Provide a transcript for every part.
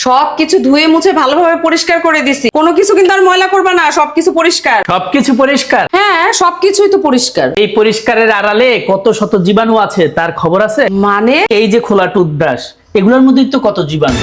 সবকিছু ধুয়ে মুছে ভালোভাবে পরিষ্কার করে দিছি, কোনো কিছু কিন্তু আর ময়লা করবা না, সবকিছু পরিষ্কার। সবকিছু পরিষ্কার? হ্যাঁ, সবকিছুই তো পরিষ্কার। এই পরিষ্কারের আড়ালে কত শত জীবাণু আছে তার খবর আছে? মানে? এই যে খোলা টুথব্রাশ, এগুলোর মধ্যেই তো কত জীবাণু।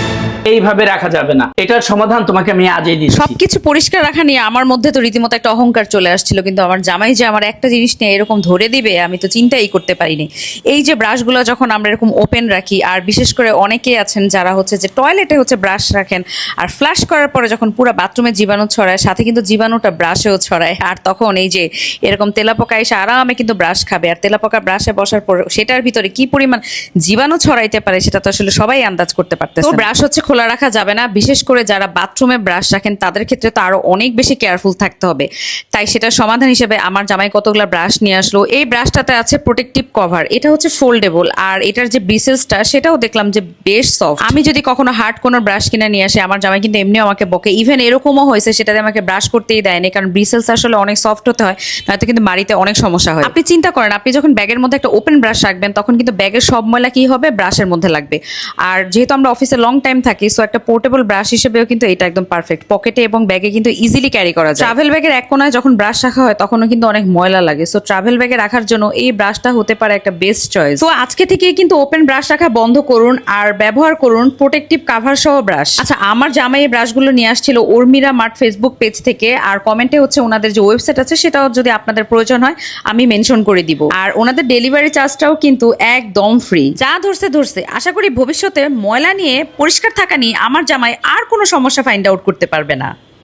এইভাবে রাখা যাবে না, এটার সমাধান তোমাকে আমি আজই দিচ্ছি। সবকিছু পরিষ্কার রাখা নিয়ে আমার মধ্যে তো রীতিমতো একটা অহংকার চলে আসছিল, কিন্তু আমার জামাই যে আমার একটা জিনিস নিয়ে এরকম ধরে দিবে আমি তো চিন্তাই করতে পারিনি। এই যে ব্রাশগুলো যখন আমরা এরকম ওপেন রাখি, আর বিশেষ করে অনেকেই আছেন যারা হচ্ছে যে টয়লেটে হচ্ছে ব্রাশ রাখেন, আর ফ্লাশ করার পরে যখন পুরো বাথরুমে জীবাণু ছড়ায়, সাথে কিন্তু জীবাণুটা ব্রাশেও ছড়ায়, আর তখন এই যে এরকম তেলাপোকা এসে আরামে কিন্তু ব্রাশ খাবে, আর তেলাপোকা ব্রাশে বসার পর সেটার ভিতরে কি পরিমাণ জীবাণু ছড়াইতে পারে সেটা তো আসলে সবাই আন্দাজ করতে পারতেছে। তো ব্রাশ হচ্ছে খোলা রাখা যাবে না, বিশেষ করে যারা বাথরুমে ব্রাশ রাখেন তাদের ক্ষেত্রে তো আরো অনেক বেশি কেয়ারফুল থাকতে হবে। তাই সেটার সমাধান হিসেবে আমার জামাই কতগুলো ব্রাশ নিয়ে আসলো। এই ব্রাশটাতে আছে প্রোটেক্টিভ কভার, এটা হচ্ছে ফোল্ডেবল, আর এটার যে ব্রিসেলসটা সেটাও দেখলাম যে বেশ সফট। আমি যদি কখনো হার্ড কোনো ব্রাশ কিনে নিয়ে আসি, আমার জামাই কিন্তু এমনিও আমাকে বকে, ইভেন এরকমও হয়েছে সেটাতে আমাকে ব্রাশ করতেই দেয়নি, কারণ ব্রিসেলস আসলে অনেক সফট হতে হয়, নয়তো কিন্তু বাড়িতে অনেক সমস্যা হয়। আপনি চিন্তা করেন, আপনি যখন ব্যাগের মধ্যে একটা ওপেন ব্রাশ রাখবেন তখন কিন্তু ব্যাগের সব ময়লা কি হবে, ব্রাশের মধ্যে লাগবে। আর যেহেতু আমরা অফিসে লং টাইম থাকি, সো একটা পোর্টেবল ব্রাশ হিসেবেও কিন্তু এটা একদম পারফেক্ট। পকেটে এবং ব্যাগে কিন্তু ইজিলি ক্যারি করা যায়। ট্রাভেল ব্যাগের এক কোনায় যখন ব্রাশ রাখা হয় তখনও কিন্তু অনেক ময়লা লাগে, সো ট্রাভেল ব্যাগে রাখার জন্য এই ব্রাশটা হতে পারে একটা বেস্ট চয়েস। তো আজকে থেকেই কিন্তু ওপেন ব্রাশ রাখা বন্ধ করুন আর ব্যবহার করুন প্রোটেক্টিভ কাভার সহ ব্রাশ। আচ্ছা, আমার জামাই এই ব্রাশগুলো নিয়ে আসছিল উর্মিরা মার্ট ফেসবুক পেজ থেকে, আর কমেন্টে হচ্ছে ওনাদের যে ওয়েবসাইট আছে সেটাও যদি আপনাদের প্রয়োজন হয় আমি মেনশন করে দিব, আর ওনাদের ডেলিভারি চার্জটাও কিন্তু একদম ফ্রি। যা ধরছে ধরছে, আশা করি ভবিষ্যতে ময়লা নিয়ে পরিষ্কার থাকা নিয়ে আমার জামাই আর কোনো সমস্যা ফাইন্ড আউট করতে পারবে না।